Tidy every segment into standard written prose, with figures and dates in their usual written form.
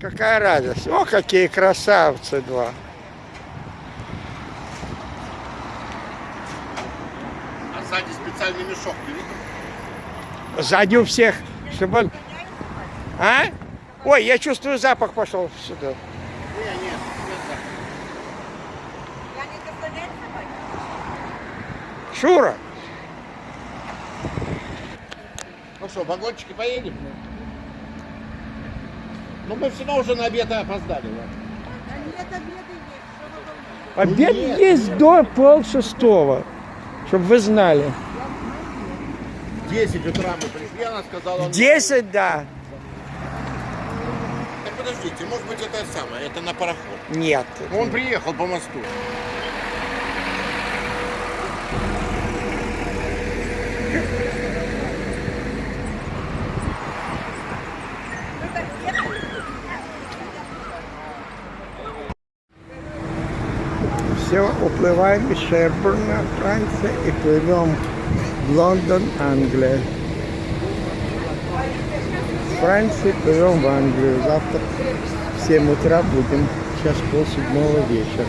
Какая радость. О, какие красавцы два. А сзади специальный мешок, ты видишь? Сзади у всех, чтобы он... А? Ой, я чувствую, запах пошел сюда. Нет запаха. Шура. Ну что, вагончики поедем? Ну мы все равно уже на обед опоздали. Да? Обед нет, есть до 5:30, чтобы вы знали. В 10 утра мы пришли, она сказала... В 10, да. Так подождите, может быть это самое, это на пароход. Нет. Ну, он приехал по мосту. Все, уплываем из Шербурга, Франция, и плывем в Лондон, Англия. С Франции плывем в Англию. Завтра в 7 утра будем. Сейчас 6:30 вечера.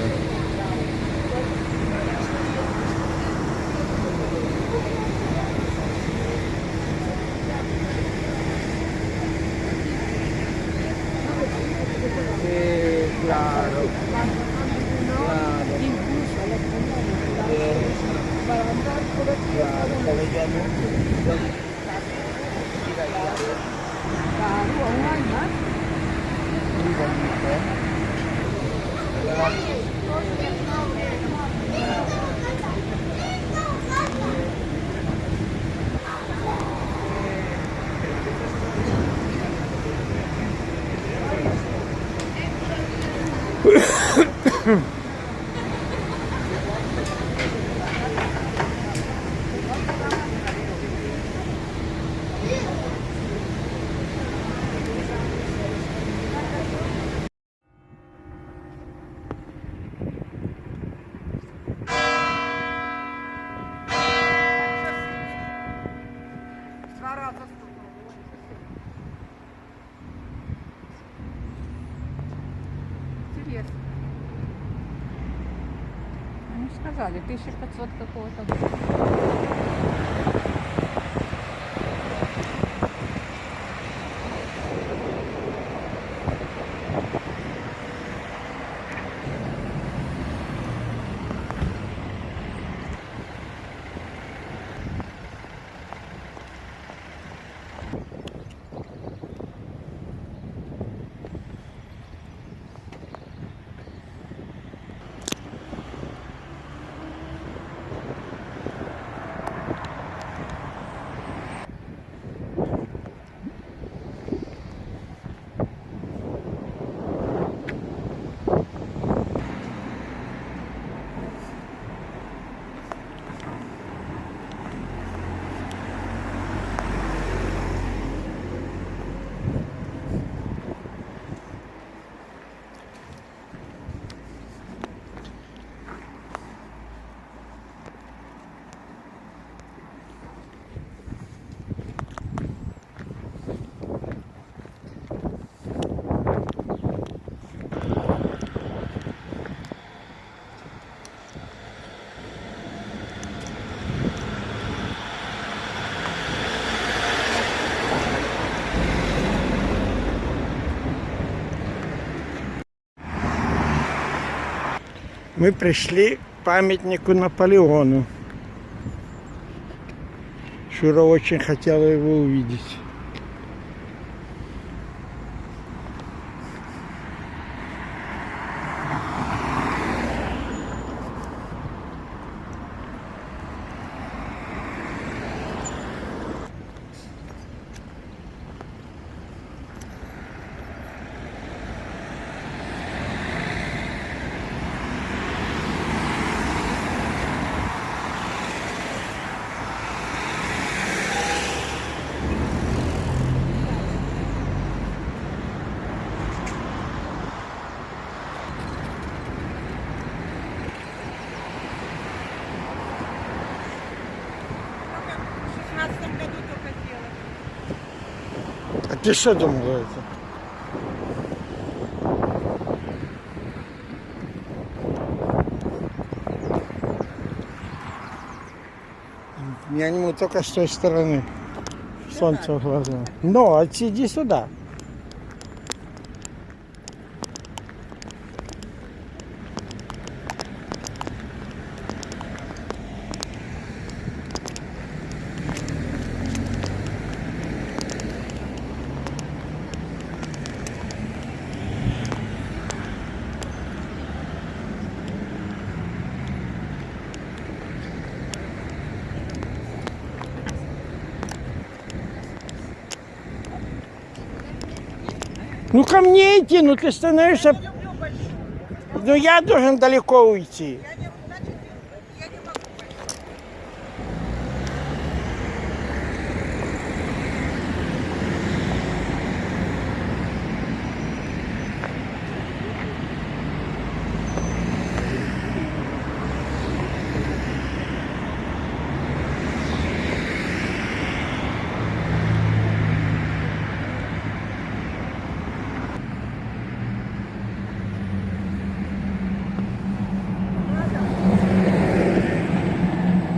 Интересно. Они сказали, 1500 какого-то. Мы пришли к памятнику Наполеону. Шура очень хотела его увидеть. А ты что думала это? Я не могу только с той стороны. Солнце в глаза. Ну, отсиди сюда. Ну ко мне идти, ну ты становишься... Ну я должен далеко уйти.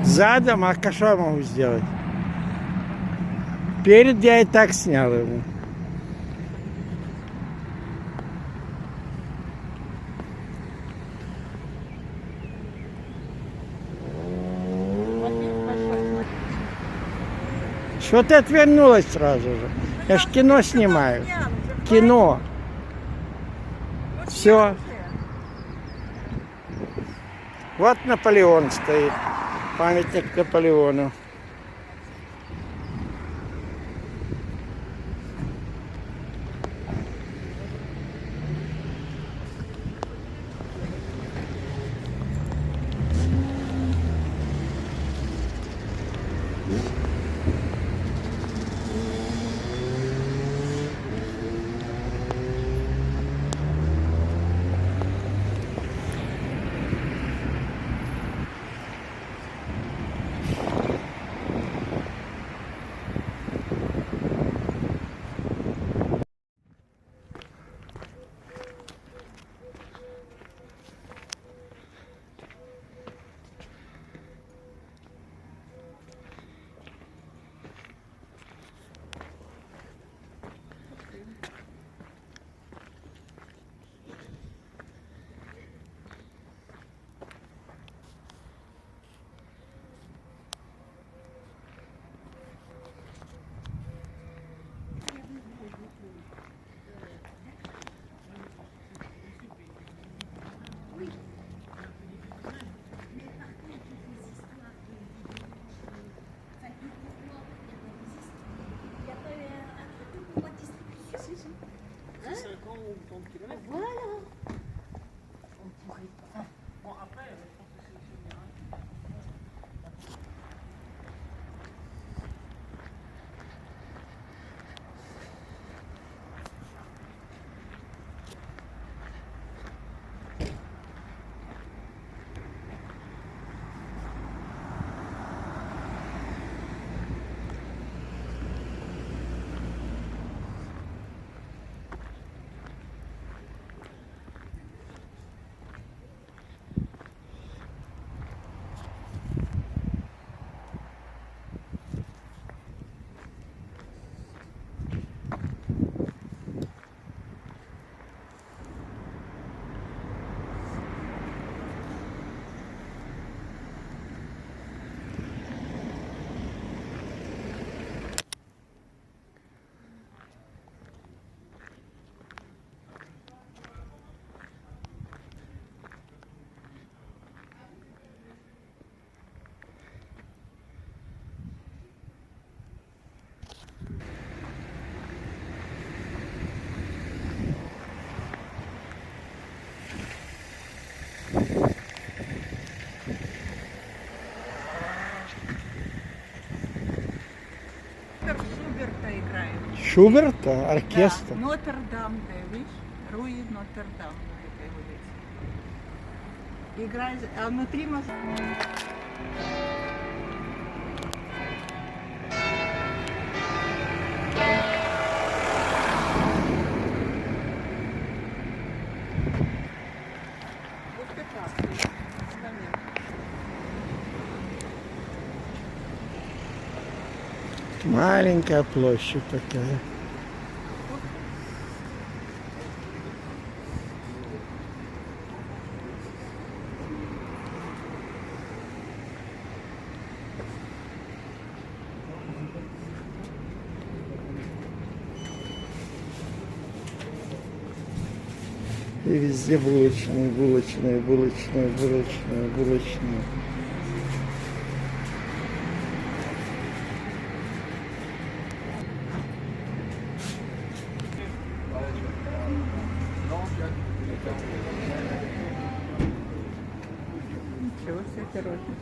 Задом, а что я могу сделать? Перед я и так снял его. Что ты отвернулась сразу же? Я ж кино снимаю. Кино. Все. Вот Наполеон стоит. Памятник Наполеону. Шуберта, оркестр. Да, Нотр-Дам, видишь? Руи Нотр-Дам. Играет, а внутри моста. Вот как раз момент. Маленькая площадь такая. И везде булочные, булочные, булочные, булочные, булочные. Ничего себе пирожное.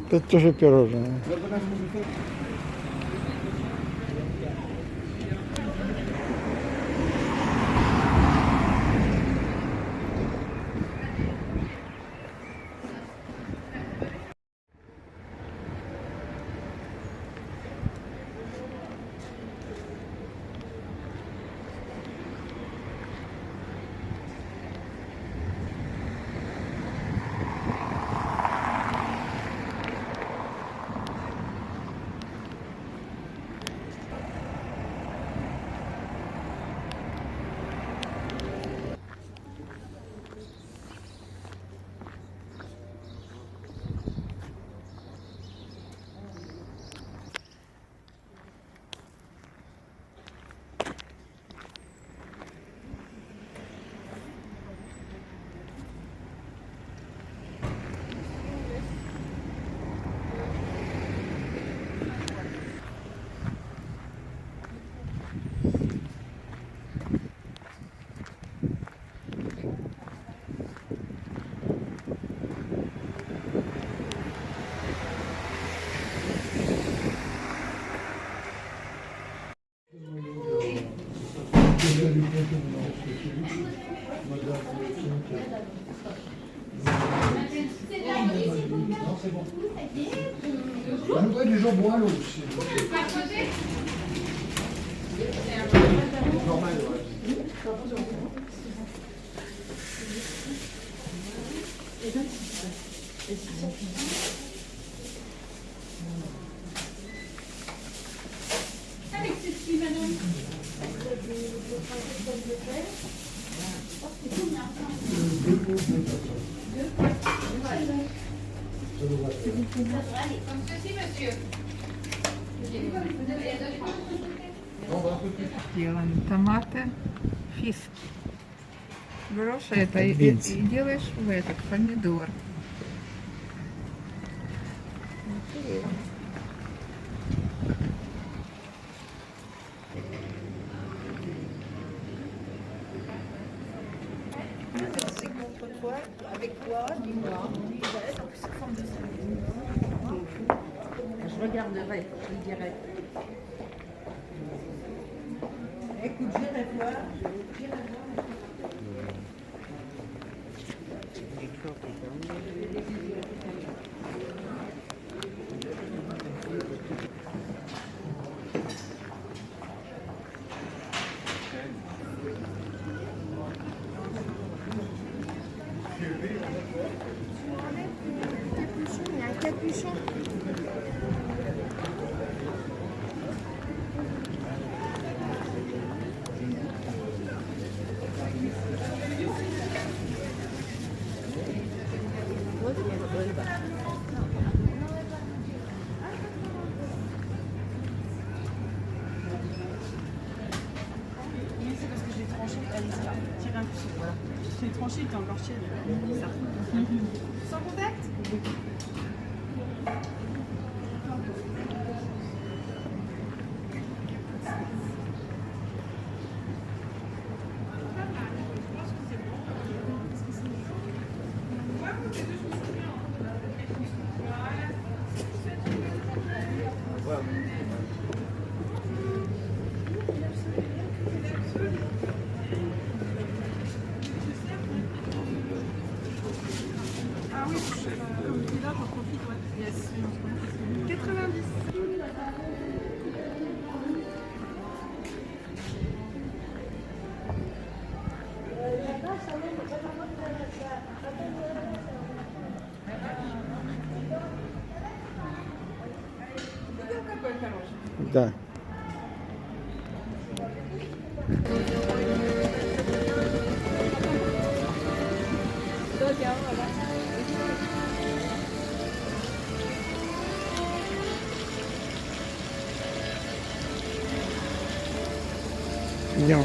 Тут тоже пирожные. La nouvelle du jambon à l'eau aussi. Normal, ouais. Avec ceci, madame. Allez, comme ceci, monsieur. Делаем томаты, фиск. Берешь это и бинс. делаешь в этот помидор. Je regarderai, je lui dirai. Écoute, j'irai voir. Il y a un capuchon. C'est parce que je l'ai tranché, allez-y là, tirez un coup, voilà. Je l'ai tranché, il était encore chier, ça. Sans contact. Ah oui, comme tu es là, j'en profite, ouais. Yes. 90. Да. Идем.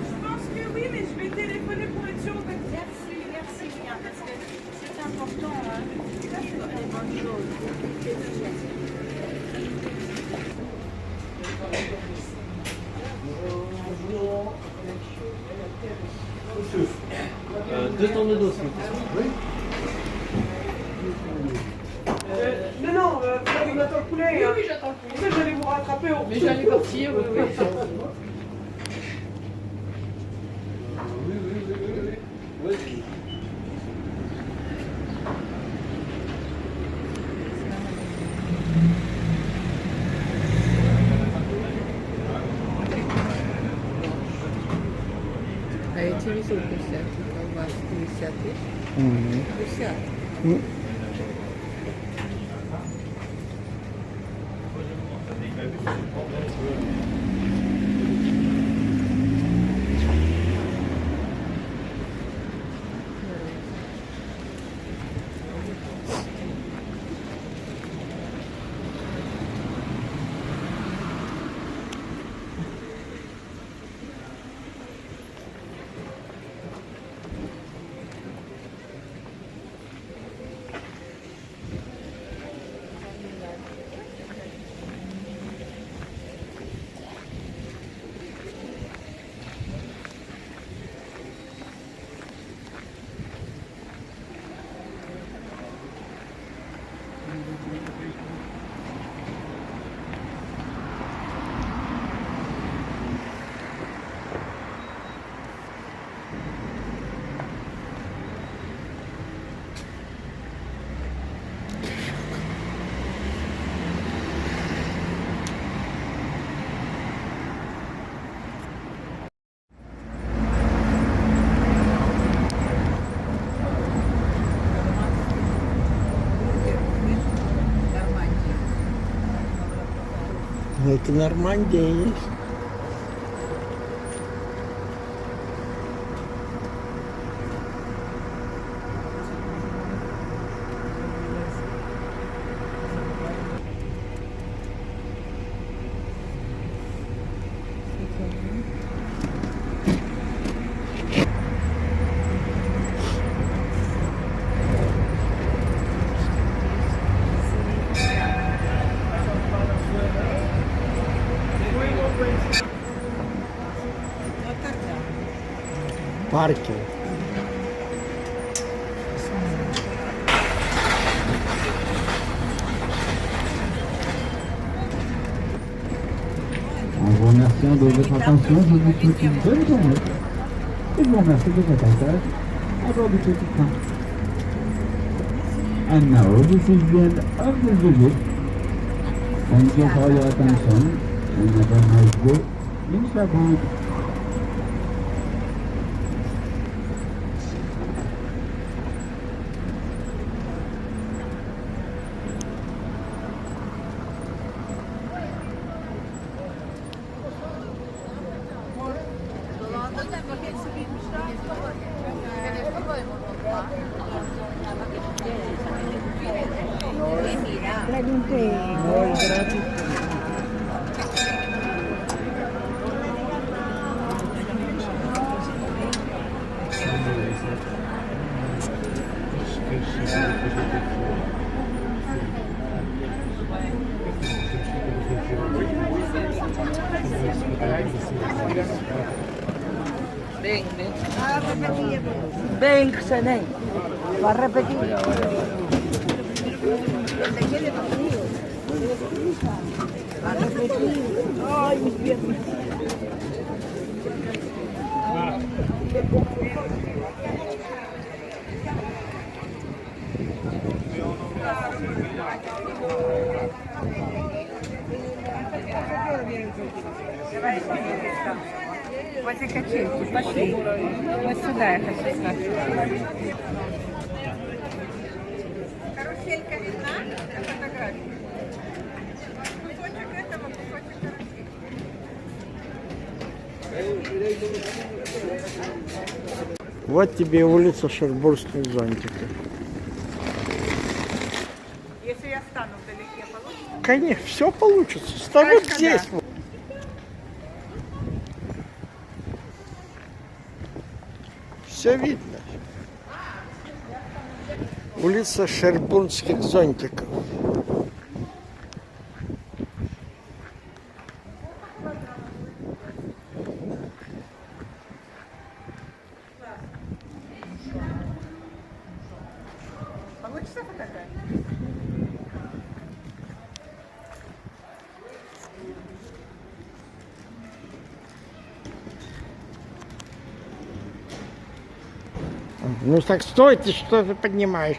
Je pense que oui, mais je vais téléphoner pour être sûre. Merci bien, parce que c'est important. Hein. Ça, c'est une bonne chose. Deux tours de dos, s'il vous plaît. Non, on attend le poulet. Oui, j'attends le poulet. J'allais vous rattraper. Mais j'allais partir. Oui. Oui. А эти везут десятки, колбаски десятки. Мгм. Десятки. Ну, это Нормандия есть. Парки. En vous remerciant de votre attention, je vous souhaite une bonne journée. Et je vous remercie de votre passage à bord du petit train. And now, this is the end of the visit. Thank you for your attention and have a nice day in Cherbourg. Ven, ven. Ven, Xenén. Va a repetir. Va a repetir. Ay, mis piernas. Возле качельки, пошли. Вот сюда я хочу стать. Каруселька видна на фотографии? Кусочек этого, кусочек карусельки. Вот тебе и улица Шербургских зонтиков. Если я стану вдалеке, получится? Конечно, все получится. Стану Скажешь, здесь. когда? Все видно. Улица Шербургских зонтиков. Получится фотография? Ну так стой, ты что ты поднимаешь?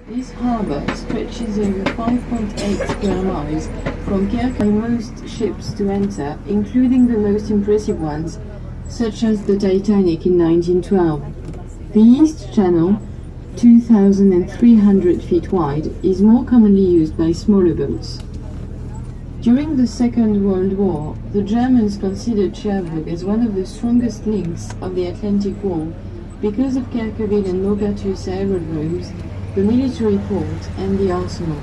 This harbour stretches over 5.8 square miles from Kirk by most ships to enter, including the most impressive ones, such as the Titanic in 1912. The East Channel, 2,300 feet wide, is more commonly used by smaller boats. During the Second World War, the Germans considered Cherbourg as one of the strongest links of the Atlantic Wall because of Kerkerville and Maupertuis aerodromes, the military port and the arsenal.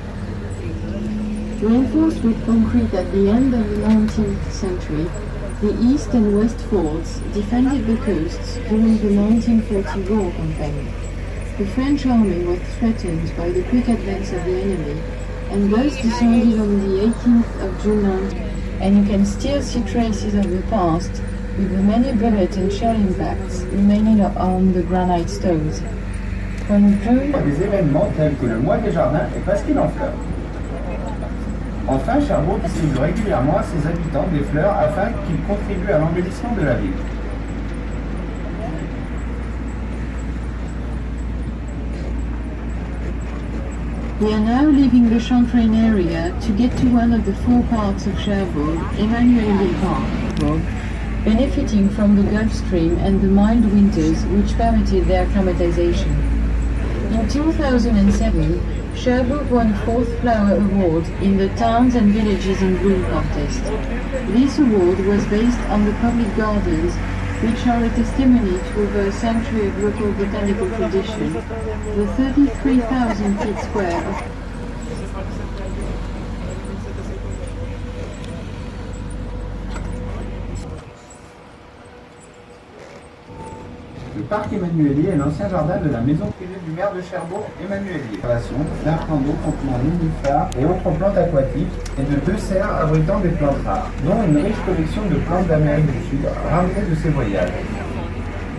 Reinforced with concrete at the end of the 19th century, the east and west forts defended the coasts during the 1940 war campaign. The French army was threatened by the quick advance of the enemy and thus decided on the 18th of June 19, and you can still see traces of the past with the many bullet and shell impacts remaining on the granite stones. From June Des événements tels que le mois des jardins et Pasquille en fleurs. Enfin, Cherbourg distribue régulièrement à ses habitants des fleurs afin qu'ils contribuent à l'embellissement de la ville. We are now leaving the Chantrain area to get to one of the four parts of Cherbourg, Emmanuel Park, benefiting from the Gulf Stream and the mild winters which permitted their acclimatization. In 2007, Cherbourg won 4th Flower Award in the Towns and Villages in Bloom contest. This award was based on the public gardens, which are a testimony to over a century of local botanical tradition. The 33,000 feet square of Le parc Emmanuelier est l'ancien jardin de la maison privée du maire de Cherbourg, Emmanuelier. Création d'un plan d'eau contenant nénuphars et autres plantes aquatiques et de 2 serres abritant des plantes rares, dont une riche collection de plantes d'Amérique du Sud ramenées de ses voyages.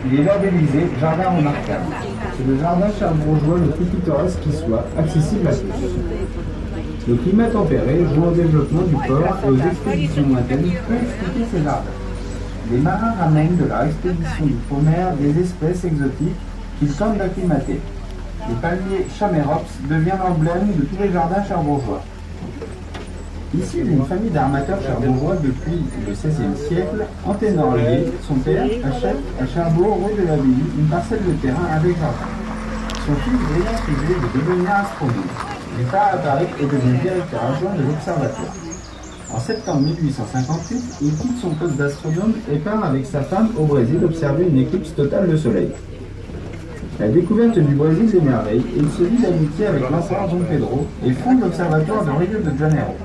Il est labellisé Jardin remarquable. C'est le jardin cherbourgeois le plus pittoresque qui soit, accessible à tous. Le climat tempéré, joue au développement du port et aux expéditions lointaines, peut expliquer ces jardins. Les marins ramènent de leur expédition du fond mer des espèces exotiques qu'ils tentent d'acclimater. le palmier Chamérops devient l'emblème de tous les jardins cherbourgeois. Issu d'une famille d'armateurs cherbourgeois depuis le XVIe siècle, Anténorlier, son père, achète à Cherbourg, rue de l'Abbaye, une parcelle de terrain avec jardin. Son fils brillant idée de devenir astronome. Il part à Paris et devient directeur adjoint de l'observatoire. En septembre 1858, il quitte son poste d'astronome et part avec sa femme au Brésil observer une éclipse totale de soleil. La découverte du Brésil l'émerveille et il se lie d'amitié avec l'empereur Dom Pedro et fonde l'observatoire de Rio de Janeiro.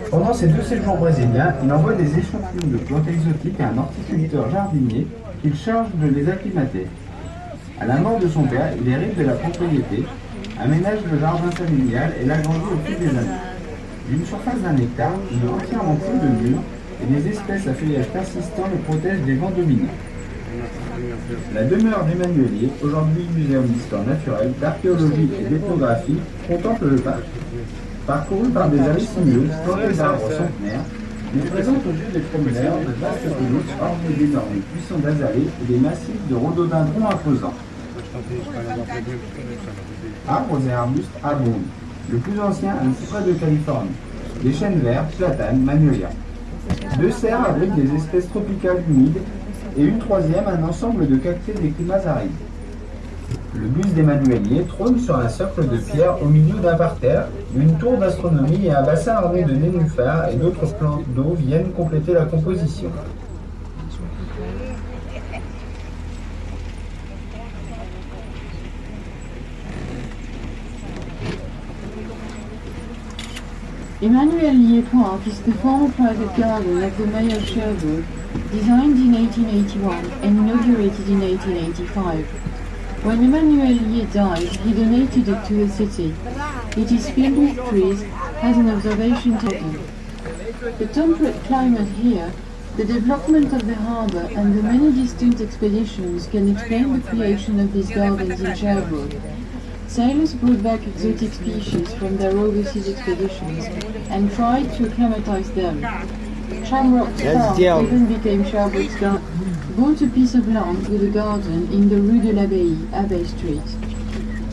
Pendant ses 2 séjours brésiliens, il envoie des échantillons de plantes exotiques à un horticulteur jardinier qu'il charge de les acclimater. À la mort de son père, il hérite de la propriété, aménage le jardin familial et l'agrandit au fil des années. D'une surface d'1 hectare, il est entièrement clos de murs et des espèces à feuillage persistant le protègent des vents dominants. La demeure d'Emmanuelier, aujourd'hui muséum d'histoire naturelle, d'archéologie et d'ethnographie, contemple le parc. Parcouru par des allées sinueuses, plantées d'arbres centenaires, il présente aux yeux des promeneurs de vastes pelouses ornées d'énormes buissons d'azalées et des massifs de rhododendrons imposants. Arbres et arbustes abondent. Le plus ancien un cyprès de Californie, des chênes verts, platanes, magnolias. 2 serres abritent des espèces tropicales humides et une troisième un ensemble de cactiers des climats arides. Le buste d'Emmanuelier trône sur un socle de pierre au milieu d'un parterre, une tour d'astronomie et un bassin orné de nénuphars et d'autres plantes d'eau viennent compléter la composition. Emmanuelier Park is the former private garden of the Mayor of Cherbourg, designed in 1881 and inaugurated in 1885. When Emmanuelier died, he donated it to the city. It is filled with trees, has an observation tower. The temperate climate here, the development of the harbour and the many distant expeditions can explain the creation of these gardens in Cherbourg. Sailors brought back exotic species from their overseas expeditions and tried to acclimatize them. Shamrock Park even became Cherbourg's garden. Bought a piece of land with a garden in the Rue de l'Abbaye, Abbey Street.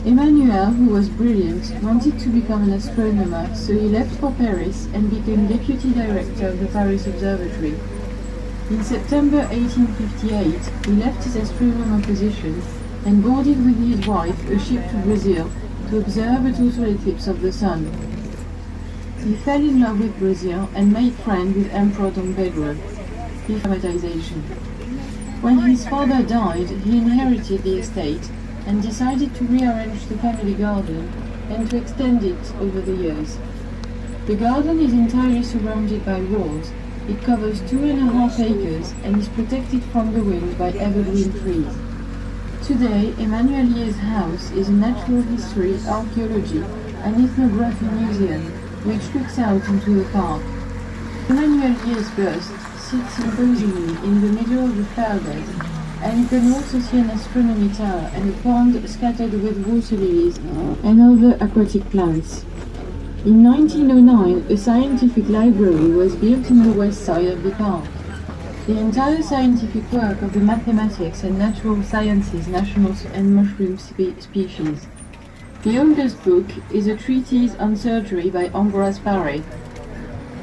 Emmanuel, who was brilliant, wanted to become an astronomer, so he left for Paris and became deputy director of the Paris Observatory. In September 1858, he left his astronomer position and boarded with his wife a ship to Brazil to observe a total eclipse of the sun. He fell in love with Brazil and made friends with Emperor Dom Pedro. Acclimatization. When his father died, he inherited the estate and decided to rearrange the family garden and to extend it over the years. The garden is entirely surrounded by walls. It covers 2.5 acres and is protected from the wind by evergreen trees. Today, Emmanuelier's house is a natural history, archaeology and ethnography museum which looks out into the park. Emmanuelier's bust sits imposingly in the middle of the flower bed, and you can also see an astronomy tower and a pond scattered with water lilies and other aquatic plants. In 1909, a scientific library was built in the west side of the park. The entire scientific work of the mathematics and natural sciences national and mushroom species. The oldest book is a treatise on surgery by Ambroise Paré,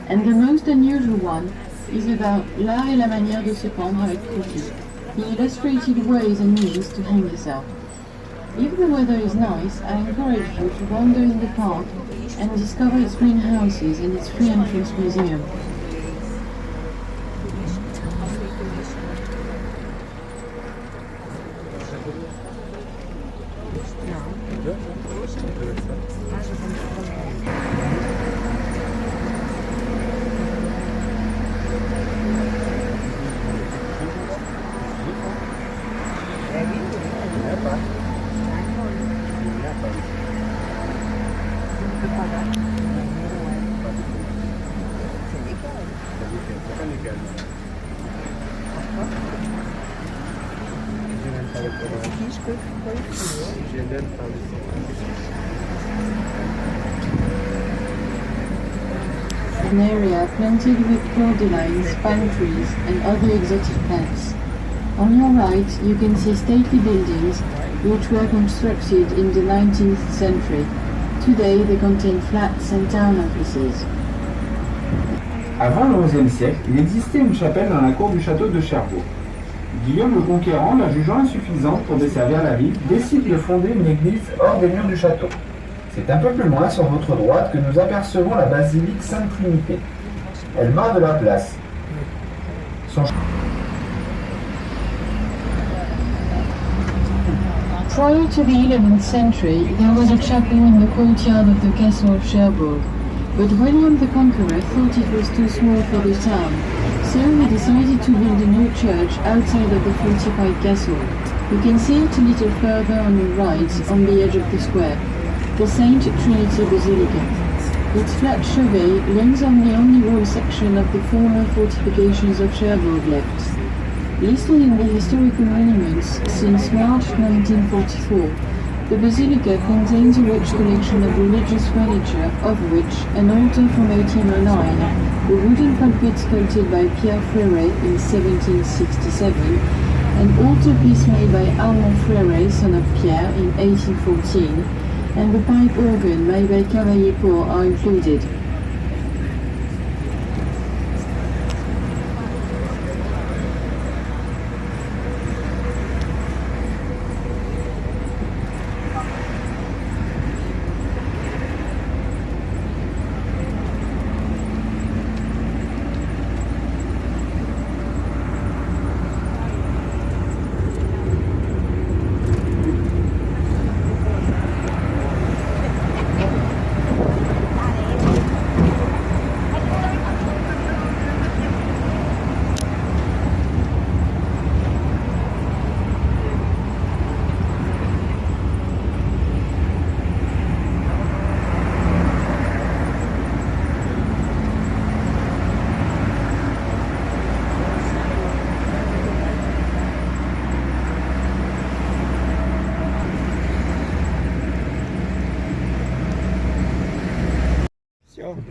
and the most unusual one is about l'art et la manière de se pendre avec profit. He illustrated ways and means to hang yourself. If the weather is nice, I encourage you to wander in the park and discover its greenhouses and its free entrance museum. An area planted with cordylines, pine trees and other exotic plants. On your right you can see stately buildings which were constructed in the 19th century. Today they contain flats and town offices. Avant le XIe siècle, il existait une chapelle dans la cour du château de Cherbourg. Guillaume le Conquérant, la jugeant insuffisante pour desservir la ville, décide de fonder une église hors des murs du château. C'est un peu plus loin, sur votre droite, que nous apercevons la basilique Sainte-Trinité. Elle marque de la place. Prior to the 11th century, there was a chapel in the courtyard of the castle of Cherbourg, but William the Conqueror thought it was too small for the town, so he decided to build a new church outside of the fortified castle. You can see it a little further on your right, on the edge of the square, the Saint Trinity Basilica. Its flat chevet leans on the only wall section of the former fortifications of Cherbourg left. Listed in the historical monuments since March 1944, the basilica contains a rich collection of religious furniture, of which an altar from 1809, a wooden pulpit sculpted by Pierre Frère in 1767, an altarpiece made by Armand Frère, son of Pierre, in 1814, and the pipe organ made by Cavalier Paul are included.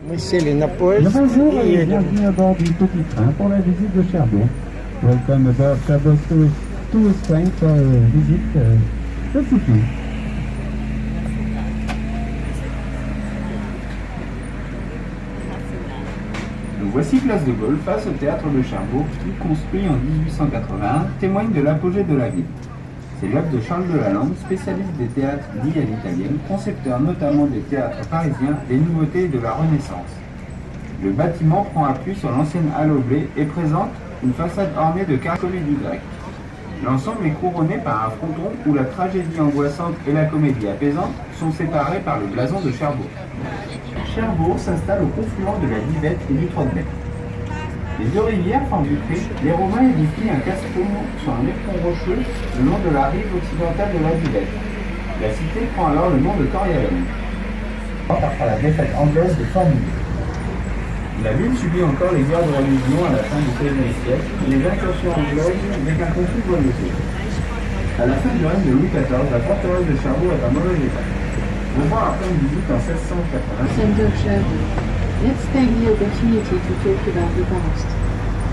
Мы сели на поезд Bonjour и et едем. bienvenue à bord du petit train pour la visite de Cherbourg. Welcome aboard Cherbourg tourist train for visit the city. Nous voici place de Gaulle face au théâtre de Cherbourg qui, construit en 1881, témoigne de l'apogée de la ville. C'est l'œuvre de Charles de Lalande, spécialiste des théâtres dits à l'italienne, concepteur notamment des théâtres parisiens, des nouveautés et de la Renaissance. Le bâtiment prend appui sur l'ancienne halle au blé et présente une façade ornée de cartes comédie grecque. L'ensemble est couronné par un fronton où la tragédie angoissante et la comédie apaisante sont séparées par le blason de Cherbourg. Cherbourg s'installe au confluent de la Divette et du Trottenet. Les deux rivières forment du Cré. Les Romains édifient un castrum sur un éperon rocheux le long de la rive occidentale de la Divette. La cité prend alors le nom de Corialum. Après la défaite anglaise de Formidable. La ville subit encore les guerres de religion à la fin du XVIe siècle et les incursions anglaises avec un conflit religieux. À la fin du règne de Louis XIV, la forteresse de Cherbourg est en mauvais état. On voit après une visite en 1680. Center of Cherbourg. Let's take the opportunity to talk about the past.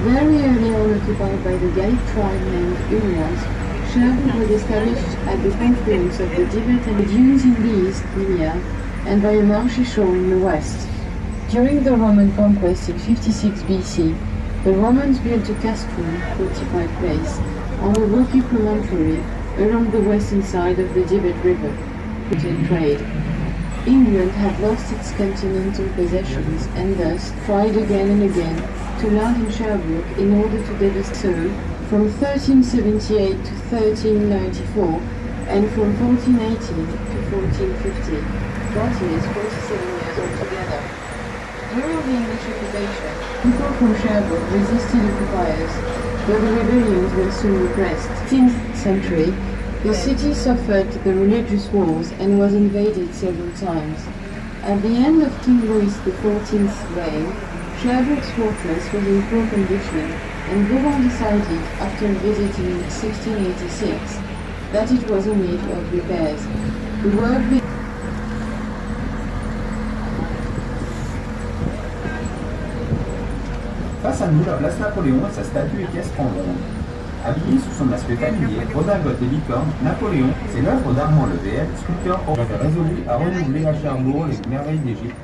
Very early on occupied by the Gallic tribe named Hunyans, Cherbourg was established at the confluence of the Divette and the dunes in the east, Linia, and by a marshy shore in the west. During the Roman conquest in 56 BC, the Romans built a castrum, fortified place, on a rocky promontory along the western side of the Divette River, in trade. England had lost its continental possessions and thus tried again and again to land in Cherbourg in order to devastate. So, from 1378 to 1394 and from 1418 to 1450, that is 47 years altogether. During the English occupation, people from Cherbourg resisted occupiers, but the rebellions were soon repressed. In the 16th century, the city suffered the religious wars and was invaded several times. At the end of King Louis XIV's reign, Cherbourg's fortress was in poor condition, and Bourbon decided, after a visit in 1686, that it was in need of repairs. The work began. Face à nous, la place Napoléon et sa statue équestre en bronze. Habillé sous son aspect familier, redingote et licorne, Napoléon, c'est l'œuvre d'Armand Level, sculpteur qui avait résolu à renouveler à Cherbourg les merveilles d'Égypte,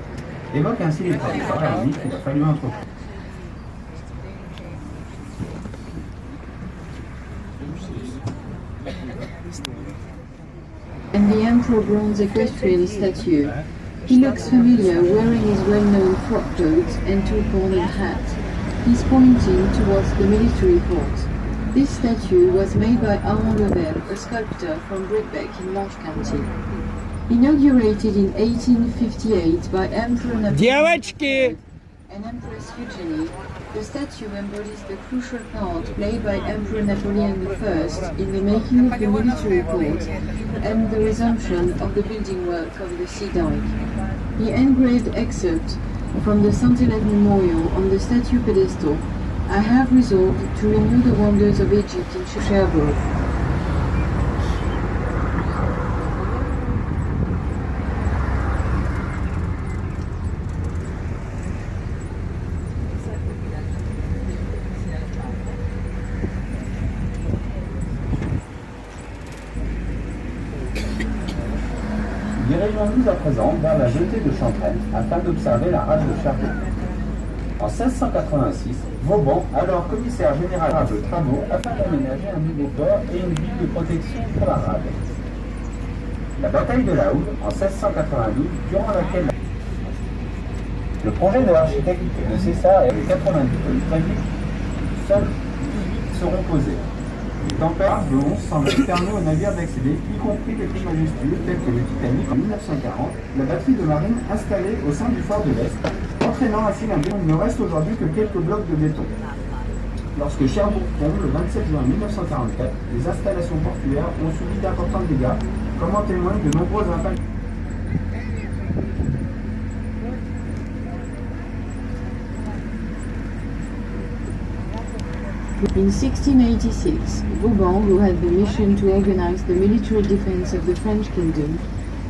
évoque ainsi les travaux pharaoniques qu'il a fallu entreprendre. And the Emperor bronze equestrian statue. He looks familiar, wearing his well-known frock coat and two-cornered hat. He's pointing towards the military port. This statue was made by Armand Level, a sculptor from Brickbeck in Marche County. Inaugurated in 1858 by Emperor Napoleon Девочки! and Empress Eugenie, the statue embodies the crucial part played by Emperor Napoleon I in the making of the military port and the resumption of the building work of the sea dike. He engraved excerpts from the Saint-Hilaire Memorial on the statue pedestal. I have resolved to renew the wonders of Egypt in Cherbourg. Dirigeons-nous à présent vers la jetée de Chantraine afin d'observer la rade de Cherbourg. En 1686, Vauban, alors commissaire général de travaux, afin d'aménager un nouveau port et une ville de protection pour la rade. La bataille de la Houde, en 1692, durant laquelle le projet de l'architecte ne cessa et les 90 tonnes très vite, seuls 18 seront posés. Les tempêtes de 11 semblent fermer aux navires d'accéder, y compris les plus majestueux tels que le Titanic en 1940, la batterie de marine installée au sein du fort de l'Est, entraînant ainsi l'Indien. Il ne reste aujourd'hui que quelques blocs de béton. Lorsque Cherbourg tombe le 27 juin 1944, les installations portuaires ont subi d'importants dégâts, comme en témoignent de nombreux impacts. In 1686, Vauban, who had the mission to organize the military defense of the French kingdom,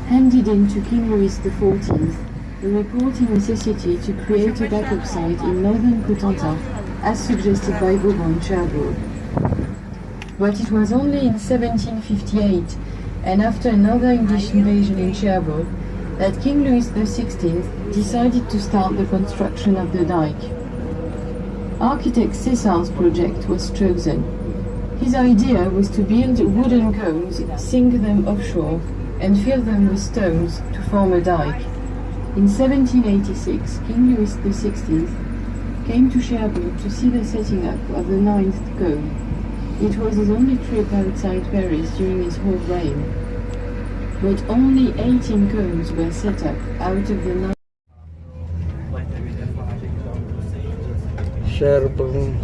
handed in to King Louis XIV the reporting necessity to create a backup site in northern Cotentin, as suggested by Vauban in Cherbourg. But it was only in 1758, and after another English invasion in Cherbourg, that King Louis XVI decided to start the construction of the dike. Architect César's project was chosen. His idea was to build wooden cones, sink them offshore, and fill them with stones to form a dike. In 1786, King Louis XVI came to Cherbourg to see the setting up of the 9th cone. It was his only trip outside Paris during his whole reign. But only 18 cones were set up out of the 9. Cherbourg.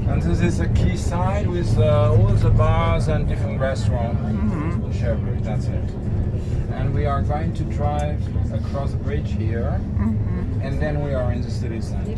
And this is a quayside with all the bars and different restaurants in Cherbourg, that's it. And we are going to drive across the bridge here, and then we are in the city center.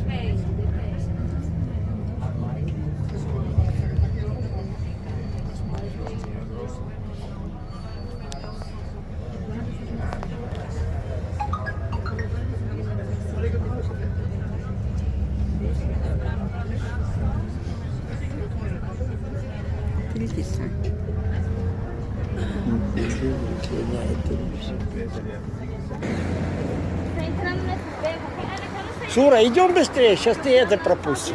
Шура, идем быстрее, сейчас ты это пропустишь.